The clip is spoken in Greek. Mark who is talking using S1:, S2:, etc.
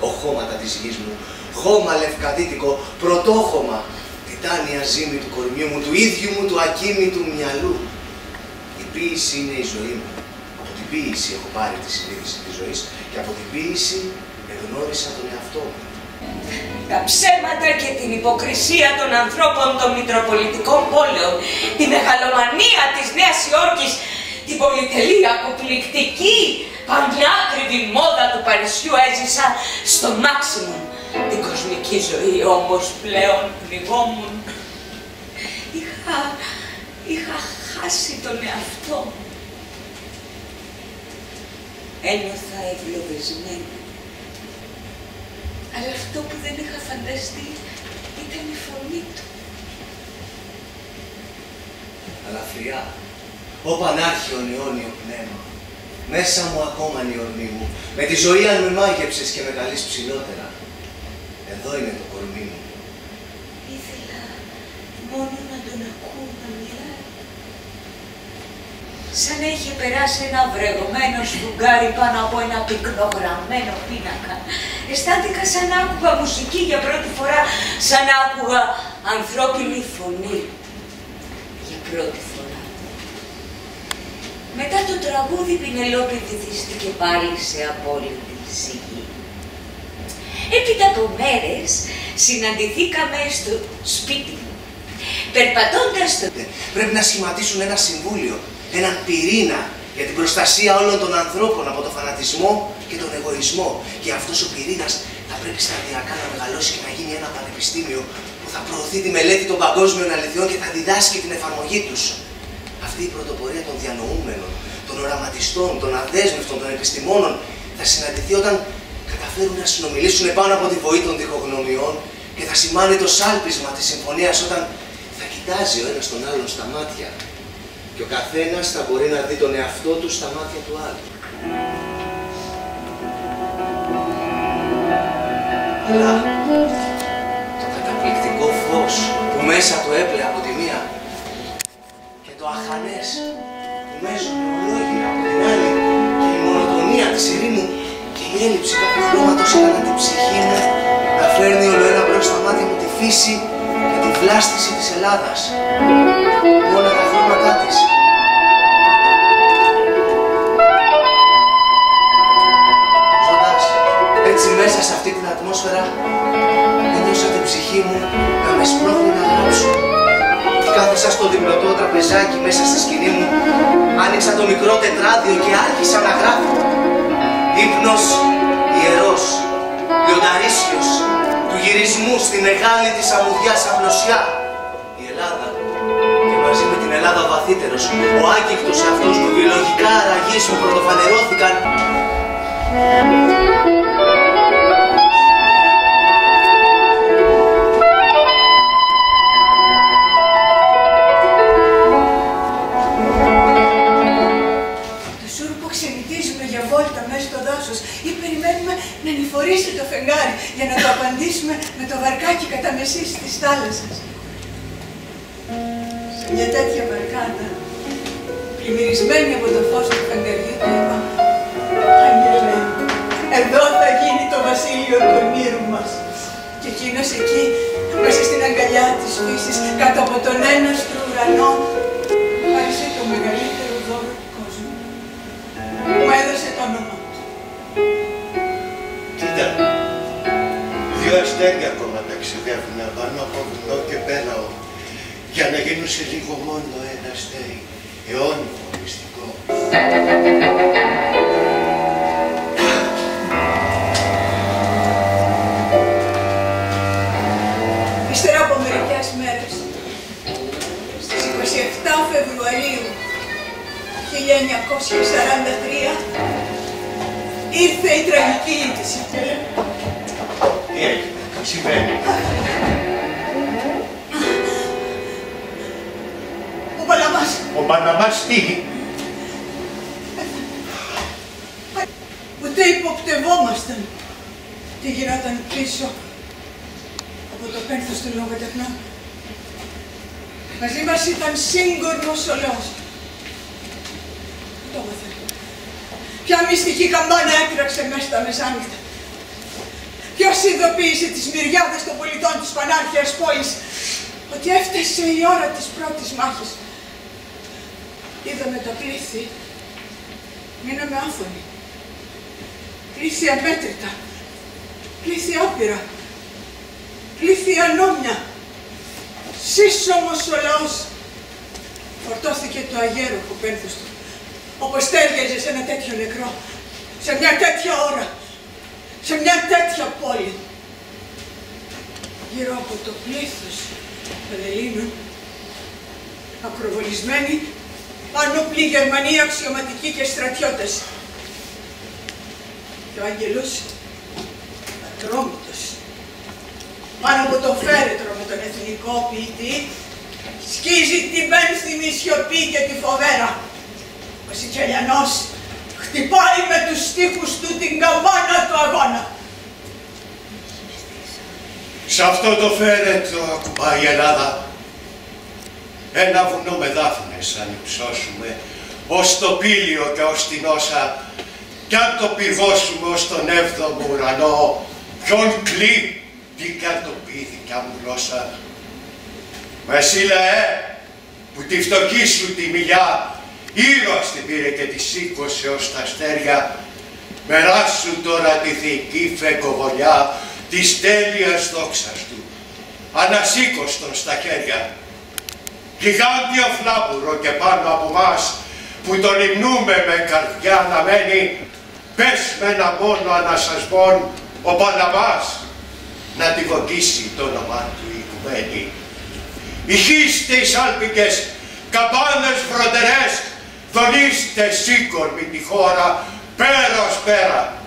S1: οχώματα της γης μου, χώμα λευκαδίτικο, πρωτόχωμα, τιτάνια ζύμη του κορμιού μου, του ίδιου μου του ακίνητου μυαλού. Η ποίηση είναι η ζωή μου. Από την ποίηση έχω πάρει τη συνείδηση της ζωής και από την ποίηση εγνώρισα τον εαυτό μου.
S2: Τα ψέματα και την υποκρισία των ανθρώπων των μητροπολιτικών πόλεων, τη μεγαλομανία της Νέας Υόρκης, την πολυτελή, αποπληκτική, πανιάκριβη μόδα του Παρισιού έζησα στο μάξιμουμ. Την κοσμική ζωή όμως πλέον πνιγόμουν. Είχα χάσει τον εαυτό μου. Ένιωθα ευλογισμένη. Αλλά αυτό που δεν είχα φανταστεί ήταν η φωνή του.
S1: Αλαφριά, ω πανάρχιον αιώνιο πνεύμα, μέσα μου ακόμα είναι η ορμή μου, με τη ζωή αν με μάγεψες και με καλείς ψηλότερα. Εδώ είναι το κορμί μου.
S2: Ήθελα μόνο να τον ακούω να μιλάει. Σαν να είχε περάσει ένα βρεγμένο σφουγγάρι πάνω από ένα πυκνογραμμένο πίνακα. Αισθάνθηκα σαν να άκουγα μουσική για πρώτη φορά, σαν να άκουγα ανθρώπινη φωνή για πρώτη φορά. Μετά το τραγούδι η Πηνελόπη βυθίστηκε πάλι σε απόλυτη σιγή. Έπειτα από μέρες συναντηθήκαμε στο σπίτι μου, περπατώντας στο...
S1: Πρέπει να σχηματίσουν ένα συμβούλιο, έναν πυρήνα για την προστασία όλων των ανθρώπων από τον φανατισμό και τον εγωισμό. Και αυτός ο πυρήνας θα πρέπει σταδιακά να μεγαλώσει και να γίνει ένα πανεπιστήμιο που θα προωθεί τη μελέτη των παγκόσμιων αληθιών και θα διδάσκει την εφαρμογή τους. Αυτή η πρωτοπορία των διανοούμενων, των οραματιστών, των αδέσμευτων, των επιστημόνων θα συναντηθεί όταν καταφέρουν να συνομιλήσουν πάνω από τη βοή των διχογνωμιών και θα σημάνει το σάλπισμα της συμφωνίας όταν θα κοιτάζει ο ένας τον άλλον στα μάτια και ο καθένας θα μπορεί να δει τον εαυτό του στα μάτια του άλλου. Αλλά το καταπληκτικό φως που μέσα του έπλεε από τη μία και το αχανές που μέζωνε ολόγυρα από την άλλη και η μονοτονία της ειρήνου και η έλλειψη κάποιου χρώματος έκαναν την ψυχή μου να φέρνει όλο ένα μπρος στα μάτια μου τη φύση και τη βλάστηση της Ελλάδας με όλα τα χρώματά της. Ζώντας έτσι μέσα σε αυτή την ατμόσφαιρα ένιωσα την ψυχή μου να με σπρώχνει να γράψω. Κάθισα στο διπλωτό τραπεζάκι μέσα στη σκηνή μου, άνοιξα το μικρό τετράδιο και άρχισα να γράφω. Ύπνος ιερός, λιονταρίσιος, του γυρισμού στη μεγάλη της αμμουδιάς απλωσιά. Η Ελλάδα και μαζί με την Ελλάδα ο βαθύτερος, ο άγγικτος εαυτός μου, βιολογικά αραγείς μου πρωτοφανερώθηκαν.
S3: Ή περιμένουμε να νηφορήσει το φεγγάρι για να το απαντήσουμε με το βαρκάκι κατά μεσής της θάλασσας. Σε μια τέτοια βαρκάτα, πλημμυρισμένη από το φως του φεγγαριού, του είπα «Άγγελε, εδώ θα γίνει το βασίλειο του ονείρου μας». Και εκείνος εκεί, μέσα στην αγκαλιά της φύσης, κάτω από τον έναστρο ουρανό, μου χάρισε το μεγαλύτερο δώρο του κόσμου. Μου έδωσε το όνομα.
S4: Κοίτα, δύο αστέρια ακόμα ταξιδεύουν πάνω από βουνό και πέλαο για να γίνουν σε λίγο μόνο ένα αστέρι, αιώνιο μυστικό.
S3: Ύστερα από μερικές μέρες, στις 27 Φεβρουαρίου 1943, ήρθε η τραγική είδηση.
S4: Τι έγινε, τι συμβαίνει?
S3: Ο Παναμάς.
S4: Ο Παναμάς τι?
S3: Ούτε υποπτευόμασταν τι γινόταν πίσω από το πένθος του λογοτεχνών. Μαζί μας ήταν σύγκορμος ο λαός. Ποια μυστική καμπάνα έτρεξε μέσα στα μεσάνυχτα. Ποιος ειδοποίησε τις μυριάδες των πολιτών της πανάρχαιας πόλης ότι έφτασε η ώρα της πρώτης μάχης? Είδαμε τα πλήθη, μείναμε άφωνοι. Πλήθη αμέτρητα, πλήθη άπειρα, πλήθη ανώμια. Σεις όμως ο λαός φορτώθηκε το αγέροχο πένθος του, όπως τέριαζε σε ένα τέτοιο νεκρό, σε μια τέτοια ώρα, σε μια τέτοια πόλη. Γύρω από το πλήθος των Ελλήνων, ακροβολισμένοι, άνοπλοι Γερμανοί αξιωματικοί και στρατιώτες. Και ο Άγγελος, ατρόμητος, πάνω από το φέρετρο με τον εθνικό ποιητή, σκίζει την πένθυμη σιωπή και τη φοβέρα. Ο Σικελιανός χτυπάει με τους στίχους του την καμπάνα του αγώνα.
S4: Σ' αυτό το φέρετρο ακουμπάει η Ελλάδα. Ένα βουνό με δάφνες αν υψώσουμε ως το πήλιο και ως την όσα, κι αν το πηδώσουμε ως τον έβδομο ουρανό, ποιον κλεί, τι κι αν το πήδη κι αν γλώσσα. Μα εσύ λαέ, που τη φτωχή σου τη μιλιά, ήρωας την πήρε και τη σήκωσε ως τα αστέρια, μεράσου τώρα τη θεϊκή φεκοβολιά της τέλειας δόξας του, ανασήκωστον στα χέρια. Γιγάντιο φλάπουρο και πάνω από μας, που τον υμνούμε με καρδιά αναμένη, πες με ένα μόνο ανασασμόν ο Παναμάς, να τη βογγίσει το όνομά του η οικουμένη. Ηχείστε εις άλπικες καμπάνες φροντερές, δονείστε σήκορμη τη χώρα, πέρα ως πέρα,